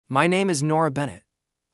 My name is Nora Bennett.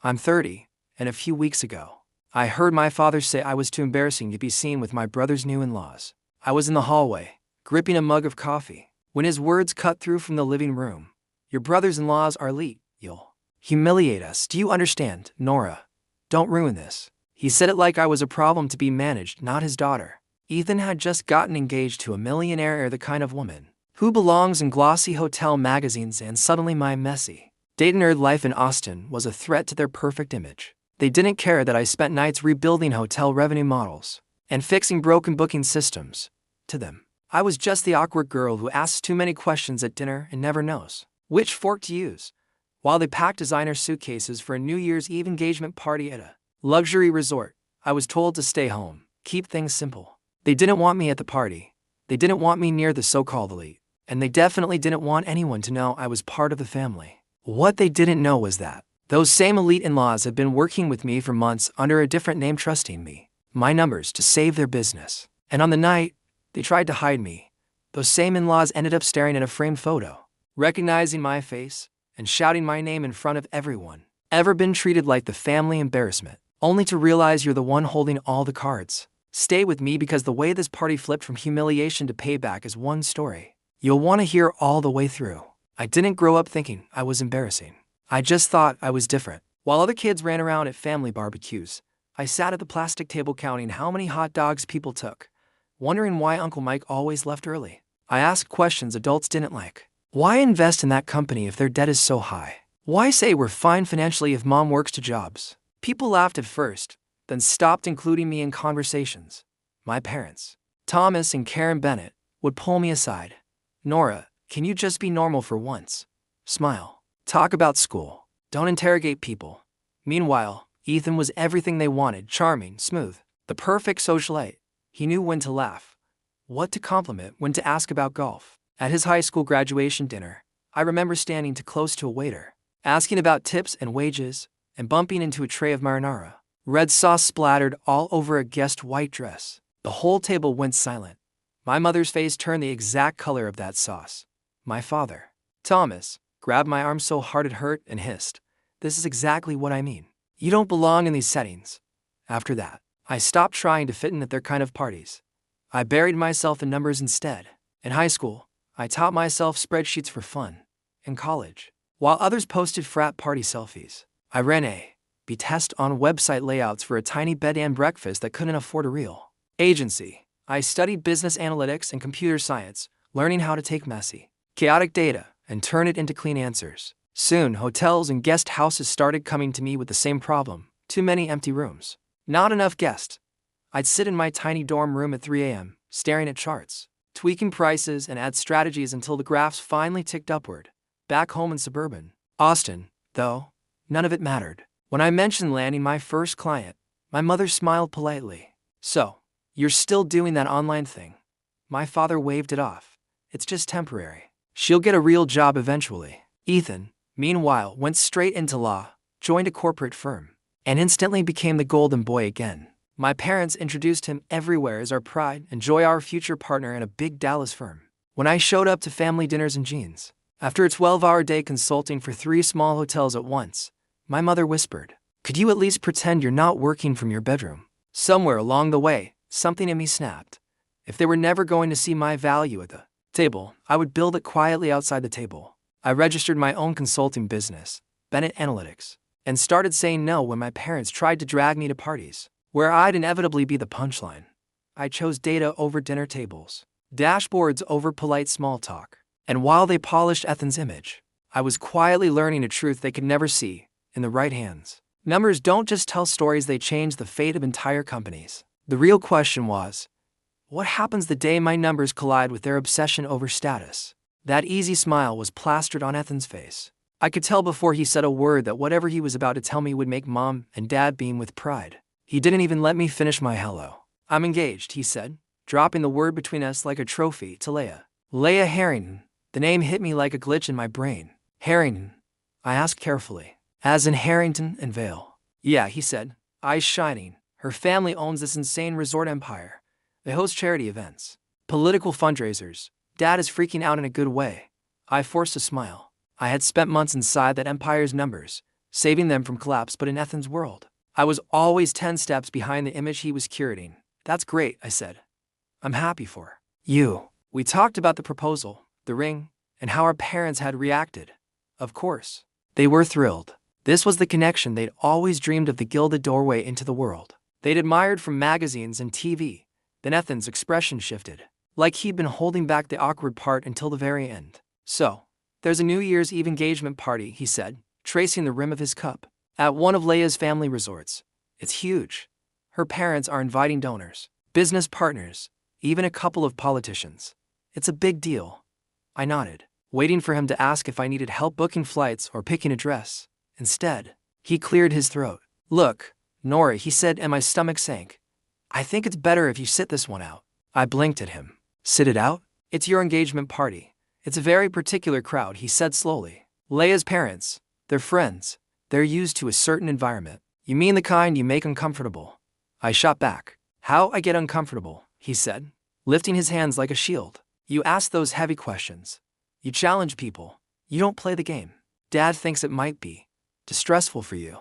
I'm 30, and a few weeks ago, I heard my father say I was too embarrassing to be seen with my brother's new in-laws. I was in the hallway, gripping a mug of coffee, when his words cut through from the living room. Your brothers-in-laws are elite. You'll humiliate us. Do you understand, Nora? Don't ruin this. He said it like I was a problem to be managed, not his daughter. Ethan had just gotten engaged to a millionaire, the kind of woman who belongs in glossy hotel magazines, and suddenly my messy date-nerd life in Austin was a threat to their perfect image. They didn't care that I spent nights rebuilding hotel revenue models and fixing broken booking systems. To them, I was just the awkward girl who asks too many questions at dinner and never knows which fork to use. While they packed designer suitcases for a New Year's Eve engagement party at a luxury resort, I was told to stay home, keep things simple. They didn't want me at the party. They didn't want me near the so-called elite. And they definitely didn't want anyone to know I was part of the family. What they didn't know was that those same elite in-laws had been working with me for months under a different name, trusting me, my numbers, to save their business. And on the night they tried to hide me, those same in-laws ended up staring at a framed photo, recognizing my face, and shouting my name in front of everyone. Ever been treated like the family embarrassment, only to realize you're the one holding all the cards? Stay with me, because the way this party flipped from humiliation to payback is one story you'll want to hear all the way through. I didn't grow up thinking I was embarrassing. I just thought I was different. While other kids ran around at family barbecues, I sat at the plastic table counting how many hot dogs people took, wondering why Uncle Mike always left early. I asked questions adults didn't like. Why invest in that company if their debt is so high? Why say we're fine financially if mom works 2 jobs? People laughed at first, then stopped including me in conversations. My parents, Thomas and Karen Bennett, would pull me aside. Nora, can you just be normal for once? Smile. Talk about school. Don't interrogate people. Meanwhile, Ethan was everything they wanted: charming, smooth, the perfect socialite. He knew when to laugh, what to compliment, when to ask about golf. At his high school graduation dinner, I remember standing too close to a waiter, asking about tips and wages, and bumping into a tray of marinara. Red sauce splattered all over a guest's white dress. The whole table went silent. My mother's face turned the exact color of that sauce. My father, Thomas, grabbed my arm so hard it hurt and hissed, "This is exactly what I mean. You don't belong in these settings." After that, I stopped trying to fit in at their kind of parties. I buried myself in numbers instead. In high school, I taught myself spreadsheets for fun. In college, while others posted frat party selfies, I ran a B test on website layouts for a tiny bed and breakfast that couldn't afford a real agency. I studied business analytics and computer science, learning how to take messy, chaotic data and turn it into clean answers. Soon, hotels and guest houses started coming to me with the same problem: too many empty rooms, not enough guests. I'd sit in my tiny dorm room at 3 a.m., staring at charts, tweaking prices and ad strategies until the graphs finally ticked upward. Back home in suburban Austin, though, none of it mattered. When I mentioned landing my first client, my mother smiled politely. "So, you're still doing that online thing?" My father waved it off. "It's just temporary. She'll get a real job eventually." Ethan, meanwhile, went straight into law, joined a corporate firm, and instantly became the golden boy again. My parents introduced him everywhere as our pride and joy, our future partner in a big Dallas firm. When I showed up to family dinners in jeans, after a 12-hour day consulting for 3 small hotels at once, my mother whispered, "Could you at least pretend you're not working from your bedroom?" Somewhere along the way, something in me snapped. If they were never going to see my value at the table, I would build it quietly outside the table. I registered my own consulting business, Bennett Analytics, and started saying no when my parents tried to drag me to parties where I'd inevitably be the punchline. I chose data over dinner tables, dashboards over polite small talk, and while they polished Ethan's image, I was quietly learning a truth they could never see. In the right hands, numbers don't just tell stories, they change the fate of entire companies. The real question was, what happens the day my numbers collide with their obsession over status? That easy smile was plastered on Ethan's face. I could tell before he said a word that whatever he was about to tell me would make Mom and Dad beam with pride. He didn't even let me finish my hello. "I'm engaged," he said, dropping the word between us like a trophy to Leah. Leah Harrington. The name hit me like a glitch in my brain. "Harrington?" I asked carefully. "As in Harrington and Vale?" "Yeah," he said, eyes shining. "Her family owns this insane resort empire. They host charity events, political fundraisers. Dad is freaking out in a good way." I forced a smile. I had spent months inside that empire's numbers, saving them from collapse, but in Ethan's world, I was always 10 steps behind the image he was curating. That's great, I said. I'm happy for you. We talked about the proposal, the ring, and how our parents had reacted. Of course, they were thrilled. This was the connection they'd always dreamed of, the gilded doorway into the world they'd admired from magazines and TV. Then Ethan's expression shifted, like he'd been holding back the awkward part until the very end. So, there's a New Year's Eve engagement party, he said, tracing the rim of his cup, at one of Leia's family resorts. It's huge. Her parents are inviting donors, business partners, even a couple of politicians. It's a big deal. I nodded, waiting for him to ask if I needed help booking flights or picking a dress. Instead, he cleared his throat. Look, Nora, he said, and my stomach sank. I think it's better if you sit this one out. I blinked at him. Sit it out? It's your engagement party. It's a very particular crowd, he said slowly. Leia's parents, they're friends. They're used to a certain environment. You mean the kind you make uncomfortable? I shot back. How I get uncomfortable, he said, lifting his hands like a shield. You ask those heavy questions. You challenge people. You don't play the game. Dad thinks it might be too stressful for you,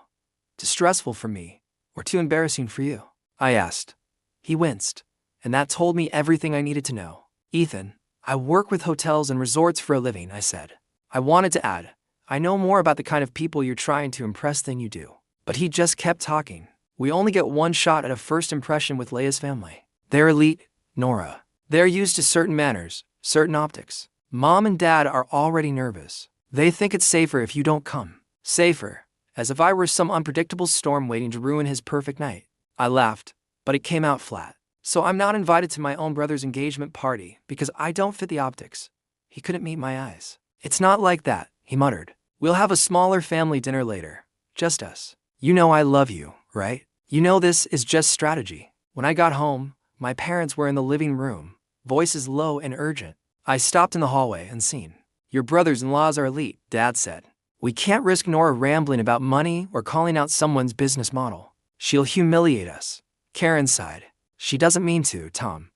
too stressful for me, or too embarrassing for you. I asked. He winced, and that told me everything I needed to know. Ethan, I work with hotels and resorts for a living, I said. I wanted to add, I know more about the kind of people you're trying to impress than you do. But he just kept talking. We only get one shot at a first impression with Leia's family. They're elite, Nora. They're used to certain manners, certain optics. Mom and Dad are already nervous. They think it's safer if you don't come. Safer, as if I were some unpredictable storm waiting to ruin his perfect night. I laughed, but it came out flat. So I'm not invited to my own brother's engagement party because I don't fit the optics. He couldn't meet my eyes. It's not like that, he muttered. We'll have a smaller family dinner later. Just us. You know I love you, right? You know this is just strategy. When I got home, my parents were in the living room, voices low and urgent. I stopped in the hallway unseen. Your brothers-in-laws are elite, Dad said. We can't risk Nora rambling about money or calling out someone's business model. She'll humiliate us. Karen sighed. She doesn't mean to, Tom.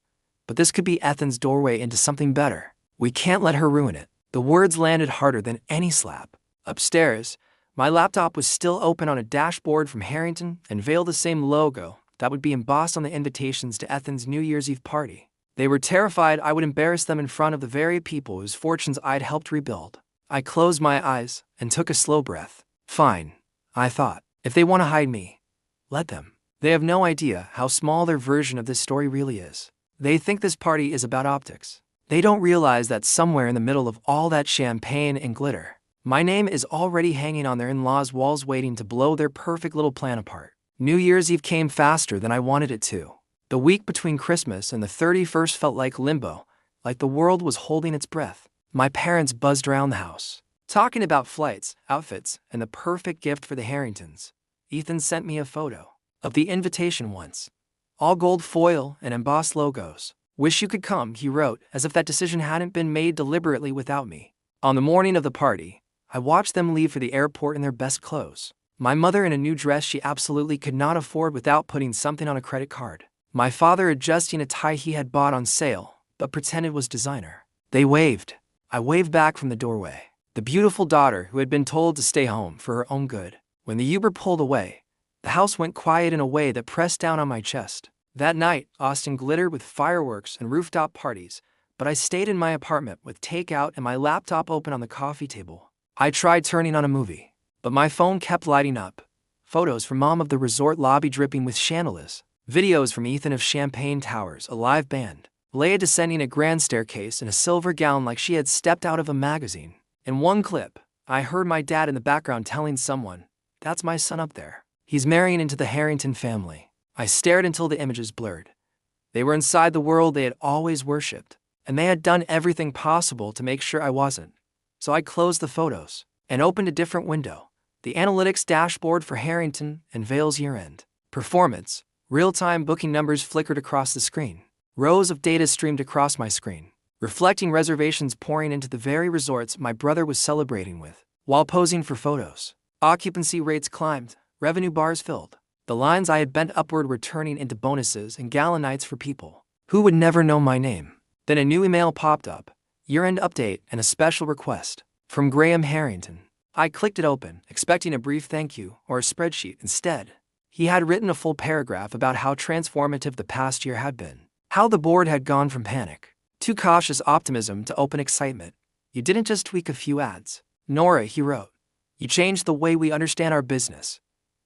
But this could be Ethan's doorway into something better. We can't let her ruin it. The words landed harder than any slap. Upstairs, my laptop was still open on a dashboard from Harrington and veiled the same logo that would be embossed on the invitations to Ethan's New Year's Eve party. They were terrified I would embarrass them in front of the very people whose fortunes I'd helped rebuild. I closed my eyes and took a slow breath. Fine, I thought. If they want to hide me, let them. They have no idea how small their version of this story really is. They think this party is about optics. They don't realize that somewhere in the middle of all that champagne and glitter, my name is already hanging on their in-laws' walls waiting to blow their perfect little plan apart. New Year's Eve came faster than I wanted it to. The week between Christmas and the 31st felt like limbo, like the world was holding its breath. My parents buzzed around the house, talking about flights, outfits, and the perfect gift for the Harringtons. Ethan sent me a photo of the invitation once. All gold foil and embossed logos. Wish you could come, he wrote, as if that decision hadn't been made deliberately without me. On the morning of the party, I watched them leave for the airport in their best clothes. My mother in a new dress she absolutely could not afford without putting something on a credit card. My father adjusting a tie he had bought on sale, but pretended was designer. They waved. I waved back from the doorway. The beautiful daughter who had been told to stay home for her own good. When the Uber pulled away, the house went quiet in a way that pressed down on my chest. That night, Austin glittered with fireworks and rooftop parties, but I stayed in my apartment with takeout and my laptop open on the coffee table. I tried turning on a movie, but my phone kept lighting up. Photos from Mom of the resort lobby dripping with chandeliers. Videos from Ethan of Champagne Towers, a live band. Leia descending a grand staircase in a silver gown like she had stepped out of a magazine. In one clip, I heard my dad in the background telling someone, "That's my son up there. He's marrying into the Harrington family." I stared until the images blurred. They were inside the world they had always worshipped, and they had done everything possible to make sure I wasn't. So I closed the photos and opened a different window. The analytics dashboard for Harrington and Vale's year-end. Performance. Real-time booking numbers flickered across the screen. Rows of data streamed across my screen, reflecting reservations pouring into the very resorts my brother was celebrating with. While posing for photos, occupancy rates climbed, revenue bars filled. The lines I had bent upward were turning into bonuses and gala nights for people who would never know my name. Then a new email popped up, year-end update and a special request. From Graham Harrington. I clicked it open, expecting a brief thank you or a spreadsheet. Instead, he had written a full paragraph about how transformative the past year had been. How the board had gone from panic to cautious optimism to open excitement. You didn't just tweak a few ads, Nora, he wrote. You changed the way we understand our business.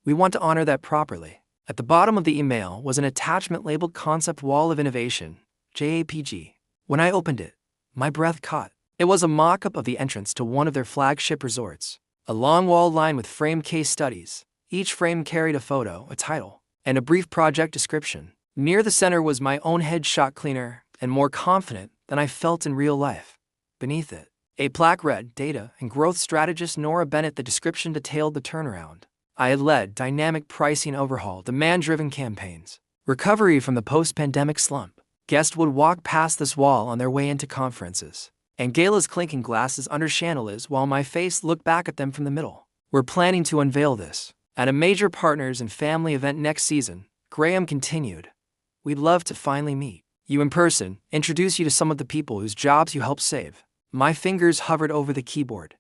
We want to honor that properly. At the bottom of the email was an attachment labeled Concept Wall of Innovation, JAPG. When I opened it, my breath caught. It was a mock-up of the entrance to one of their flagship resorts. A long wall lined with framed case studies. Each frame carried a photo, a title, and a brief project description. Near the center was my own headshot, cleaner and more confident than I felt in real life. Beneath it, a plaque read, Data and Growth Strategist Nora Bennett. The description detailed the turnaround. I had led dynamic pricing overhaul, demand-driven campaigns, recovery from the post-pandemic slump. Guests would walk past this wall on their way into conferences, and galas clinking glasses under chandeliers while my face looked back at them from the middle. We're planning to unveil this at a major partners and family event next season, Graham continued. We'd love to finally meet you in person, introduce you to some of the people whose jobs you helped save. My fingers hovered over the keyboard.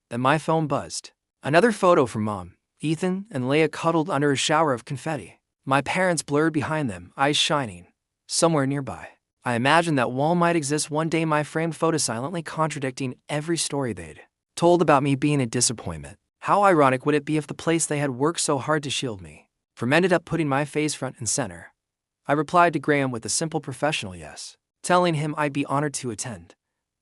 Then my phone buzzed. Another photo from Mom, Ethan, and Leia cuddled under a shower of confetti. My parents blurred behind them, eyes shining. Somewhere nearby, I imagined that wall might exist one day, my framed photo silently contradicting every story they'd told about me being a disappointment. How ironic would it be if the place they had worked so hard to shield me from ended up putting my face front and center? I replied to Graham with a simple professional yes, telling him I'd be honored to attend.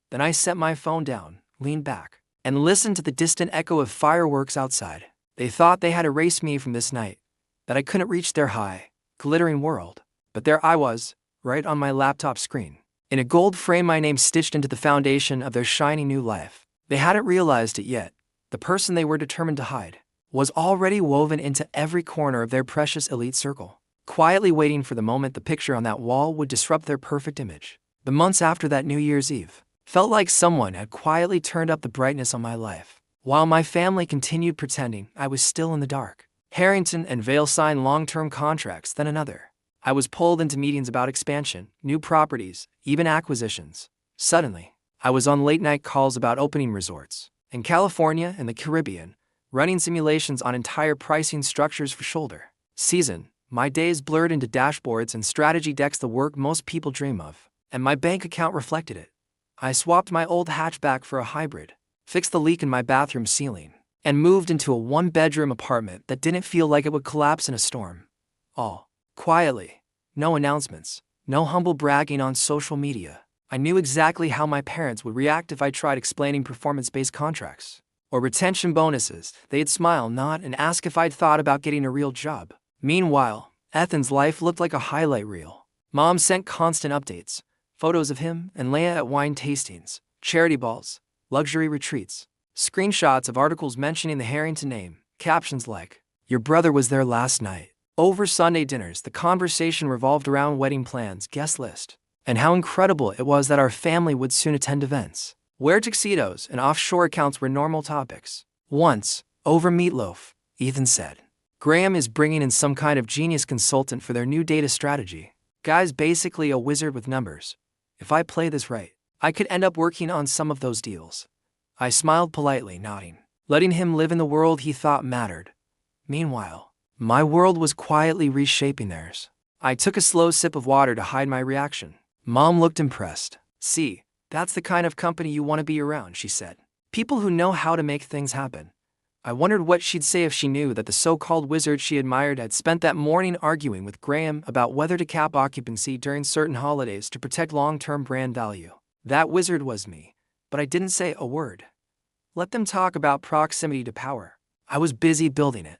Then I set my phone down, leaned back, and listened to the distant echo of fireworks outside. They thought they had erased me from this night, that I couldn't reach their high, glittering world. But there I was, right on my laptop screen, in a gold frame, my name stitched into the foundation of their shiny new life. They hadn't realized it yet. The person they were determined to hide was already woven into every corner of their precious elite circle, quietly waiting for the moment the picture on that wall would disrupt their perfect image. The months after that New Year's Eve felt like someone had quietly turned up the brightness on my life, while my family continued pretending I was still in the dark. Harrington and Vale signed long-term contracts, then another. I was pulled into meetings about expansion, new properties, even acquisitions. Suddenly, I was on late-night calls about opening resorts in California and the Caribbean, running simulations on entire pricing structures for shoulder season. My days blurred into dashboards and strategy decks, the work most people dream of, and my bank account reflected it. I swapped my old hatchback for a hybrid, fixed the leak in my bathroom ceiling, and moved into a one-bedroom apartment that didn't feel like it would collapse in a storm. All quietly, no announcements, no humble bragging on social media. I knew exactly how my parents would react if I tried explaining performance-based contracts or retention bonuses. They'd smile, nod, and ask if I'd thought about getting a real job. Meanwhile, Ethan's life looked like a highlight reel. Mom sent constant updates, photos of him and Leia at wine tastings, charity balls, luxury retreats, screenshots of articles mentioning the Harrington name, captions like, "Your brother was there last night." Over Sunday dinners, the conversation revolved around wedding plans, guest list, and how incredible it was that our family would soon attend events where tuxedos and offshore accounts were normal topics. Once, over meatloaf, Ethan said, "Graham is bringing in some kind of genius consultant for their new data strategy. Guy's basically a wizard with numbers. If I play this right, I could end up working on some of those deals." I smiled politely, nodding, letting him live in the world he thought mattered. Meanwhile, my world was quietly reshaping theirs. I took a slow sip of water to hide my reaction. Mom looked impressed. "See, that's the kind of company you want to be around," she said. "People who know how to make things happen." I wondered what she'd say if she knew that the so-called wizard she admired had spent that morning arguing with Graham about whether to cap occupancy during certain holidays to protect long-term brand value. That wizard was me, but I didn't say a word. Let them talk about proximity to power. I was busy building it.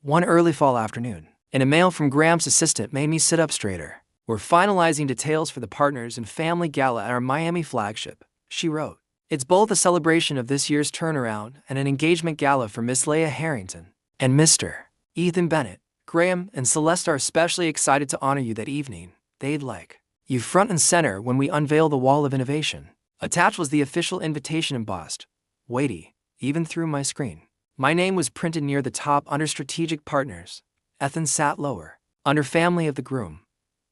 One early fall afternoon, an email from Graham's assistant made me sit up straighter. "We're finalizing details for the partners and family gala at our Miami flagship," she wrote. "It's both a celebration of this year's turnaround and an engagement gala for Miss Leia Harrington and Mr. Ethan Bennett. Graham and Celeste are especially excited to honor you that evening. They'd like you front and center when we unveil the Wall of Innovation." Attached was the official invitation embossed, weighty, even through my screen. My name was printed near the top under Strategic Partners. Ethan sat lower, under Family of the Groom.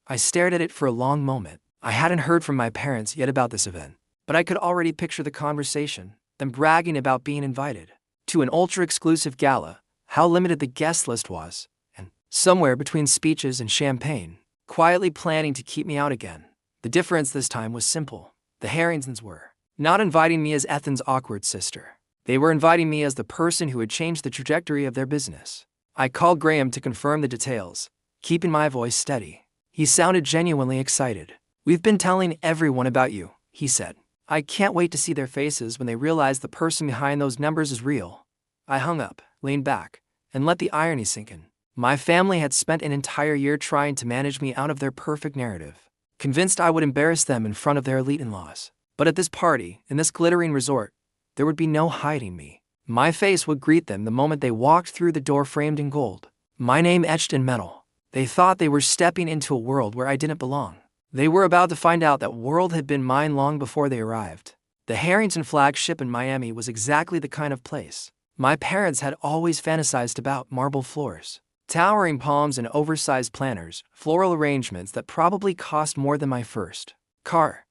I stared at it for a long moment. I hadn't heard from my parents yet about this event, but I could already picture the conversation. then bragging about being invited to an ultra-exclusive gala, how limited the guest list was, and somewhere between speeches and champagne, quietly planning to keep me out again. The difference this time was simple. The Harringtons were not inviting me as Ethan's awkward sister. They were inviting me as the person who had changed the trajectory of their business. I called Graham to confirm the details, keeping my voice steady. He sounded genuinely excited. "We've been telling everyone about you," he said. "I can't wait to see their faces when they realize the person behind those numbers is real." I hung up, leaned back, and let the irony sink in. My family had spent an entire year trying to manage me out of their perfect narrative, convinced I would embarrass them in front of their elite in-laws. But at this party, in this glittering resort, there would be no hiding me. My face would greet them the moment they walked through the door framed in gold, my name etched in metal. They thought they were stepping into a world where I didn't belong. They were about to find out that world had been mine long before they arrived. The Harrington flagship in Miami was exactly the kind of place my parents had always fantasized about: marble floors, towering palms and oversized planners, floral arrangements that probably cost more than my first car.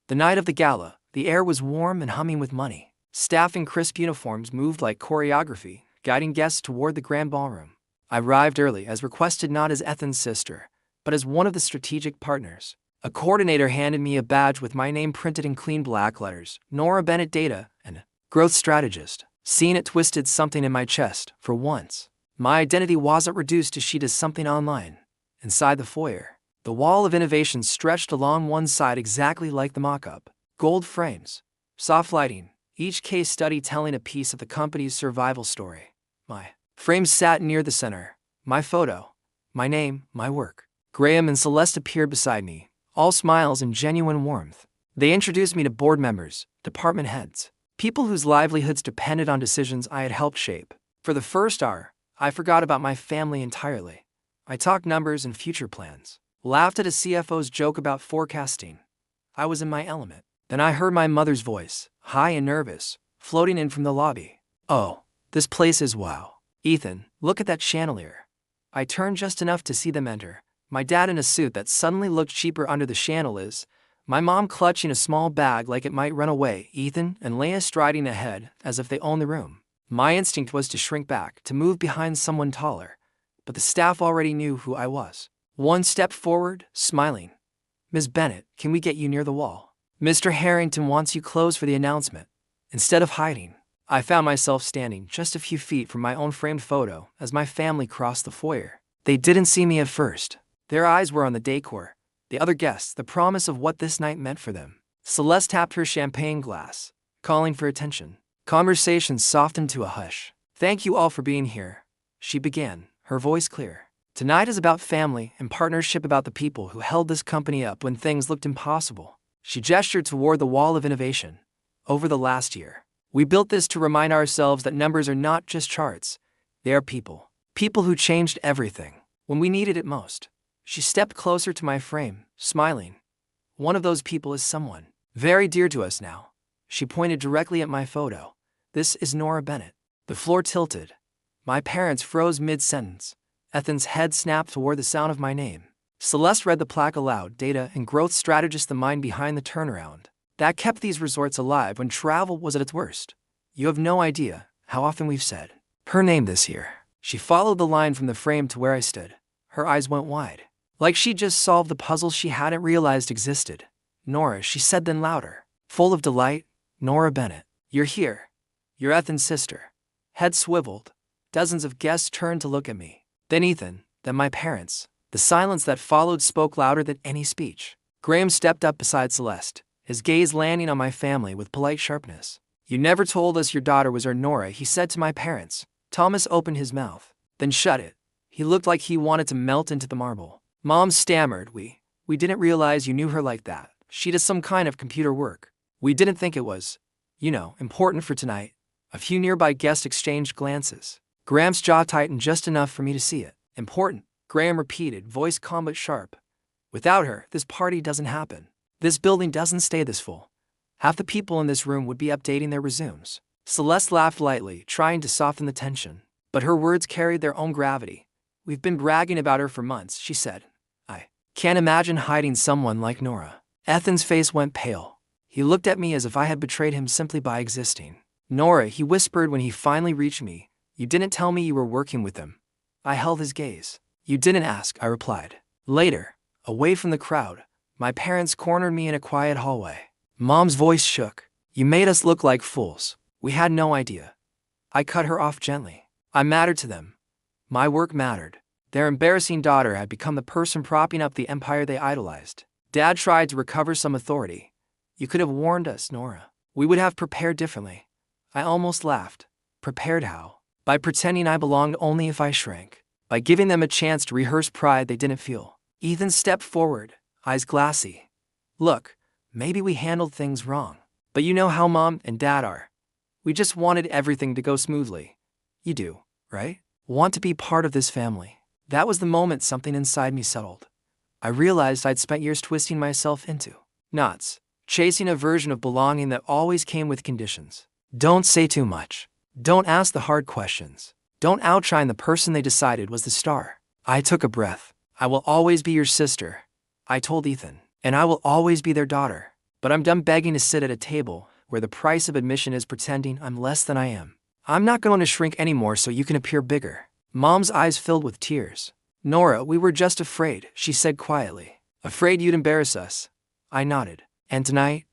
The night of the gala, the air was warm and humming with money. Staff in crisp uniforms moved like choreography, guiding guests toward the grand ballroom. I arrived early, as requested, not as Ethan's sister, but as one of the strategic partners. A coordinator handed me a badge with my name printed in clean black letters: Nora Bennett, Data and Growth Strategist. Seeing it twisted something in my chest. For once, my identity wasn't reduced to she does something online. Inside the foyer, the wall of innovation stretched along one side exactly like the mock-up. Gold frames, soft lighting, each case study telling a piece of the company's survival story. My frame sat near the center. My photo, my name, my work. Graham and Celeste appeared beside me, all smiles and genuine warmth. They introduced me to board members, department heads, people whose livelihoods depended on decisions I had helped shape. For the first hour, I forgot about my family entirely. I talked numbers and future plans, laughed at a CFO's joke about forecasting. I was in my element. Then I heard my mother's voice, high and nervous, floating in from the lobby. "Oh, this place is wow. Ethan, look at that chandelier." I turned just enough to see them enter. My dad in a suit that suddenly looked cheaper under the chandeliers, my mom clutching a small bag like it might run away, Ethan and Leia striding ahead as if they owned the room. My instinct was to shrink back, to move behind someone taller, but the staff already knew who I was. One stepped forward, smiling. "Ms. Bennett, can we get you near the wall? Mr. Harrington wants you close for the announcement." Instead of hiding, I found myself standing just a few feet from my own framed photo as my family crossed the foyer. They didn't see me at first. Their eyes were on the decor, the other guests, the promise of what this night meant for them. Celeste tapped her champagne glass, calling for attention. Conversation softened to a hush. "Thank you all for being here," she began, her voice clear. "Tonight is about family and partnership, about the people who held this company up when things looked impossible." She gestured toward the wall of innovation. "Over the last year, we built this to remind ourselves that numbers are not just charts. They are people. People who changed everything when we needed it most." She stepped closer to my frame, smiling. "One of those people is someone very dear to us now." She pointed directly at my photo. "This is Nora Bennett." The floor tilted. My parents froze mid-sentence. Ethan's head snapped toward the sound of my name. Celeste read the plaque aloud: Data and Growth Strategist, the mind behind the turnaround that kept these resorts alive when travel was at its worst. "You have no idea how often we've said her name this year." She followed the line from the frame to where I stood. Her eyes went wide, like she'd just solved the puzzle she hadn't realized existed. "Nora," she said, then louder, full of delight. "Nora Bennett, you're here. You're Ethan's sister." Head swiveled. Dozens of guests turned to look at me. Then Ethan, then my parents. The silence that followed spoke louder than any speech. Graham stepped up beside Celeste, his gaze landing on my family with polite sharpness. "You never told us your daughter was our Nora," he said to my parents. Thomas opened his mouth, then shut it. He looked like he wanted to melt into the marble. Mom stammered, We didn't realize you knew her like that. She does some kind of computer work. We didn't think it was, important for tonight." A few nearby guests exchanged glances. Graham's jaw tightened just enough for me to see it. "Important," Graham repeated, voice calm but sharp. "Without her, this party doesn't happen. This building doesn't stay this full. Half the people in this room would be updating their resumes." Celeste laughed lightly, trying to soften the tension, but her words carried their own gravity. "We've been bragging about her for months," she said. "I can't imagine hiding someone like Nora." Ethan's face went pale. He looked at me as if I had betrayed him simply by existing. Nora, he whispered when he finally reached me. You didn't tell me you were working with them. I held his gaze. You didn't ask, I replied. Later, away from the crowd, my parents cornered me in a quiet hallway. Mom's voice shook. You made us look like fools. We had no idea. I cut her off gently. I mattered to them. My work mattered. Their embarrassing daughter had become the person propping up the empire they idolized. Dad tried to recover some authority. You could have warned us, Nora. We would have prepared differently. I almost laughed. Prepared how? By pretending I belonged only if I shrank. By giving them a chance to rehearse pride they didn't feel. Ethan stepped forward, eyes glassy. Look, maybe we handled things wrong. But you know how Mom and Dad are. We just wanted everything to go smoothly. You do, right? Want to be part of this family. That was the moment something inside me settled. I realized I'd spent years twisting myself into knots, chasing a version of belonging that always came with conditions. Don't say too much. Don't ask the hard questions. Don't outshine the person they decided was the star. I took a breath. I will always be your sister, I told Ethan, and I will always be their daughter. But I'm done begging to sit at a table where the price of admission is pretending I'm less than I am. I'm not going to shrink anymore so you can appear bigger. Mom's eyes filled with tears. Nora, we were just afraid, she said quietly. Afraid you'd embarrass us. I nodded. And tonight,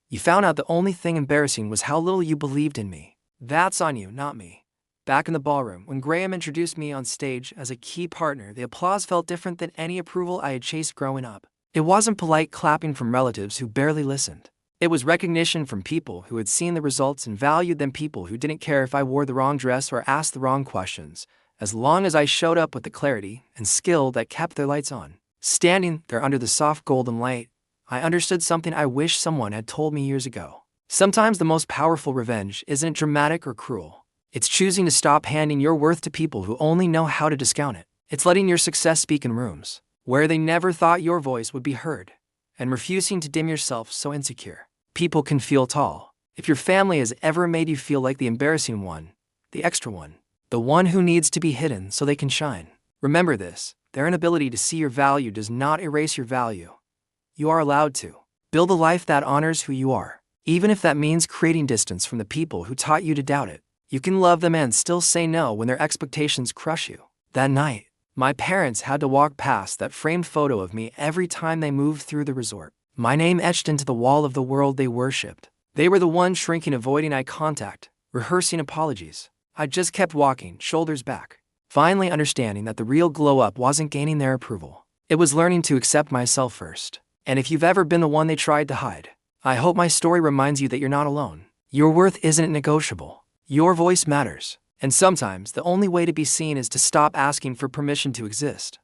you found out the only thing embarrassing was how little you believed in me. That's on you, not me. Back in the ballroom, when Graham introduced me on stage as a key partner, the applause felt different than any approval I had chased growing up. It wasn't polite clapping from relatives who barely listened. It was recognition from people who had seen the results and valued them, people who didn't care if I wore the wrong dress or asked the wrong questions, as long as I showed up with the clarity and skill that kept their lights on. Standing there under the soft golden light, I understood something I wish someone had told me years ago. Sometimes the most powerful revenge isn't dramatic or cruel. It's choosing to stop handing your worth to people who only know how to discount it. It's letting your success speak in rooms where they never thought your voice would be heard, and refusing to dim yourself so insecure. People can feel tall. If your family has ever made you feel like the embarrassing one, the extra one, the one who needs to be hidden so they can shine, remember this: their inability to see your value does not erase your value. You are allowed to build a life that honors who you are, even if that means creating distance from the people who taught you to doubt it. You can love them and still say no when their expectations crush you. That night, my parents had to walk past that framed photo of me every time they moved through the resort. My name etched into the wall of the world they worshipped. They were the ones shrinking, avoiding eye contact, rehearsing apologies. I just kept walking, shoulders back, finally understanding that the real glow-up wasn't gaining their approval. It was learning to accept myself first. And if you've ever been the one they tried to hide, I hope my story reminds you that you're not alone. Your worth isn't negotiable. Your voice matters. And sometimes the only way to be seen is to stop asking for permission to exist.